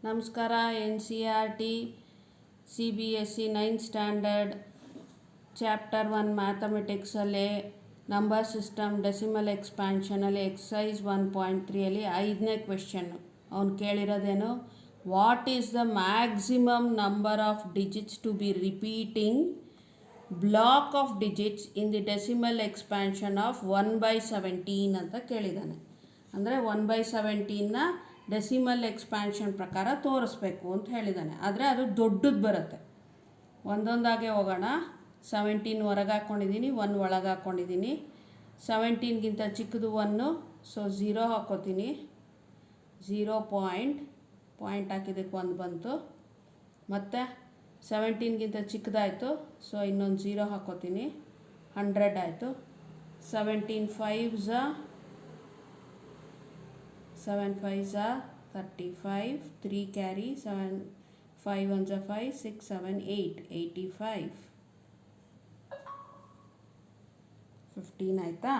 ನಮಸ್ಕಾರ. NCERT CBSE 9th standard chapter 1 ಮ್ಯಾಥಮೆಟಿಕ್ಸಲ್ಲಿ number system decimal ಎಕ್ಸ್ಪ್ಯಾನ್ಷನಲ್ಲಿ ಎಕ್ಸಸೈಸ್ 1.3 5ನೇ ಕ್ವೆಶ್ಚನ್ನು ಅವನು ಕೇಳಿರೋದೇನು, what is the maximum number of digits to be repeating block of digits in the decimal expansion of 1/17 ಅಂತ ಕೇಳಿದ್ದಾನೆ. ಅಂದರೆ 1/17ನ decimal expansion ಪ್ರಕಾರ ತೋರಿಸ್ಬೇಕು ಅಂತ ಹೇಳಿದ್ದಾನೆ. ಆದರೆ ಅದು ದೊಡ್ಡದು ಬರುತ್ತೆ. ಒಂದೊಂದಾಗೆ ಹೋಗೋಣ. 17 ಹೊರಗೆ ಹಾಕ್ಕೊಂಡಿದ್ದೀನಿ, 1 ಒಳಗೆ ಹಾಕ್ಕೊಂಡಿದ್ದೀನಿ. 17ಗಿಂತ ಚಿಕ್ಕದು 1, ಸೊ 0 ಹಾಕ್ಕೋತೀನಿ. 0 ಪಾಯಿಂಟ್ ಹಾಕಿದ್ದಕ್ಕೆ 1 ಬಂತು. ಮತ್ತು 17ಗಿಂತ ಚಿಕ್ಕದಾಯಿತು, ಸೊ ಇನ್ನೊಂದು 0 ಹಾಕ್ಕೋತೀನಿ. 100 ಆಯಿತು. 17 5s 7 5s 35, 3 ಕ್ಯಾರಿ, 7 5 1s 5, 6 7 8 85, 15 ಆಯಿತಾ.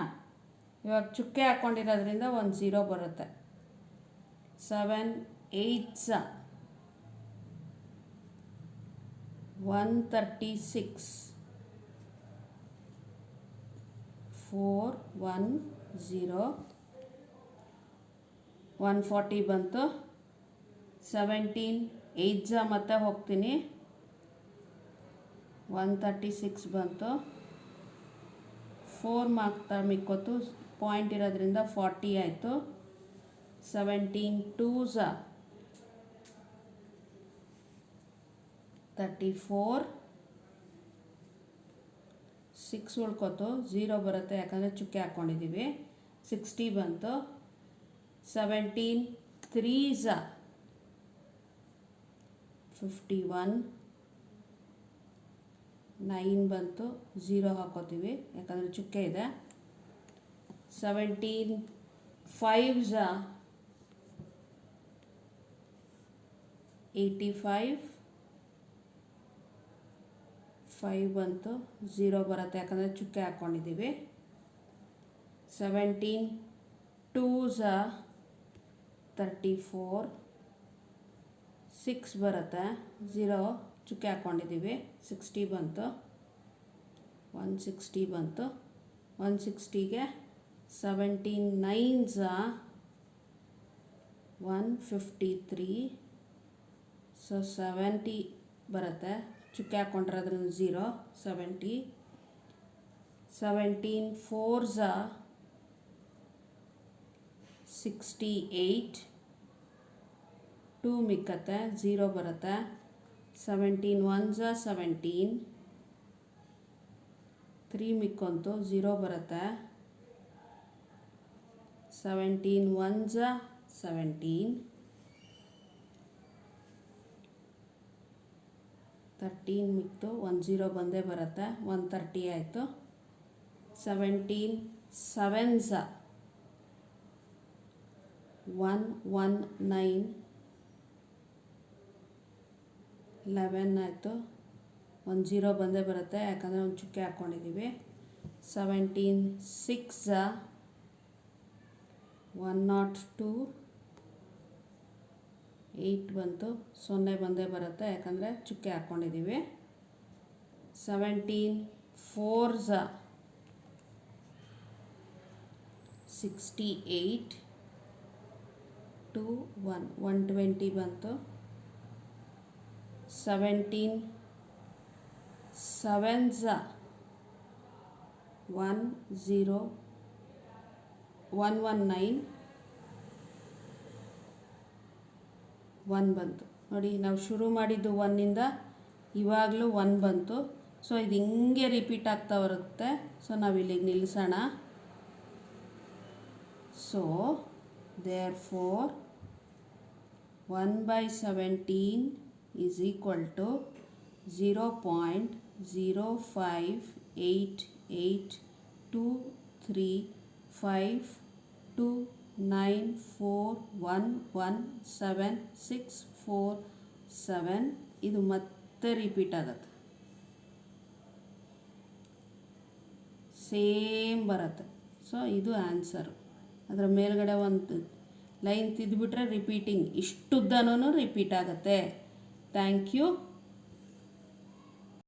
ಇವಾಗ ಚುಕ್ಕೆ ಹಾಕ್ಕೊಂಡಿರೋದ್ರಿಂದ ಒಂದು 0 ಬರುತ್ತೆ. 7 8s 136, 4 1 0, 140 ಬಂತು. 17 8s ಮತ್ತೆ ಹೋಗ್ತೀನಿ, 136 ಬಂತು. 4 ಮಾರ್ಕ್ತಾ ಮಿಕ್ಕೋತು, ಪಾಯಿಂಟ್ ಇರೋದ್ರಿಂದ 40 ಆಯಿತು. 17 2s 34, 6 ಉಳ್ಕೋತು, 0 ಬರುತ್ತೆ ಯಾಕಂದರೆ ಚುಕ್ಕೆ ಹಾಕ್ಕೊಂಡಿದ್ದೀವಿ. 60 ಬಂತು. 17 3s 51, 9 ಬಂತು, 0 ಹಾಕ್ಕೋತೀವಿ ಯಾಕಂದರೆ ಚುಕ್ಕೆ ಇದೆ. 17 5s 85, 5 ಬಂತು, 0 ಬರುತ್ತೆ ಯಾಕಂದರೆ ಚುಕ್ಕೆ ಹಾಕ್ಕೊಂಡಿದ್ದೀವಿ. 17 2s 34, 6 ಬರುತ್ತೆ, 0 ಚುಕ್ಕೆ ಹಾಕ್ಕೊಂಡಿದ್ದೀವಿ. 60 ಬಂತು. 160 ಬಂತು. 160ಗೆ 17 9s 153, ಸೊ 70 ಬರುತ್ತೆ, ಚುಕ್ಕೆ ಹಾಕ್ಕೊಂಡಿರೋದ್ರಿಂದ 0 70. 17 4s 68, 2 ಮಿಕ್ಕತ್ತೆ, 0 ಬರುತ್ತೆ. 17 1s 17, 3 ಮಿಕ್ಕೊಂತು, 0 ಬರುತ್ತೆ. 17 1s 17, 13 ಮಿಕ್ತು, 1 0 ಬಂದೇ ಬರುತ್ತೆ. 130 ಆಯಿತು. 17 7s 1 1 9, 11 ಆಯಿತು. 1 0 ಬಂದೇ ಬರುತ್ತೆ ಯಾಕಂದರೆ ಒಂದು ಚುಕ್ಕೆ ಹಾಕ್ಕೊಂಡಿದ್ದೀವಿ. 17 6s 102, 8 ಬಂತು, 0 ಬಂದೇ ಬರುತ್ತೆ ಯಾಕಂದರೆ ಚುಕ್ಕೆ ಹಾಕ್ಕೊಂಡಿದ್ದೀವಿ. 17 4s 68, 2 1 120 ಬಂತು. 17 7s 1 0 119, 1 ಬಂತು. ನೋಡಿ, ನಾವು ಶುರು ಮಾಡಿದ್ದು 1ಇಂದ ಇವಾಗಲೂ 1 ಬಂತು. ಸೊ ಇದು ಹಿಂಗೆ ರಿಪೀಟ್ ಆಗ್ತಾ ಬರುತ್ತೆ. ಸೊ ನಾವು ಇಲ್ಲಿಗೆ ನಿಲ್ಲಿಸೋಣ. So therefore 1/17 is equal to 0.0588239411767. ಇದು ಮತ್ತೆ ರಿಪೀಟ್ ಆಗುತ್ತೆ, ಸೇಮ್ ಬರುತ್ತೆ. ಸೊ ಇದು ಆನ್ಸರು. ಅದರ ಮೇಲ್ಗಡೆ ಒಂದು ಲೈನ್ ತಿದ್ದುಬಿಟ್ರೆ ರಿಪೀಟಿಂಗ್ ಇಷ್ಟುದ್ದನೂ ರಿಪೀಟ್ ಆಗುತ್ತೆ. Thank you.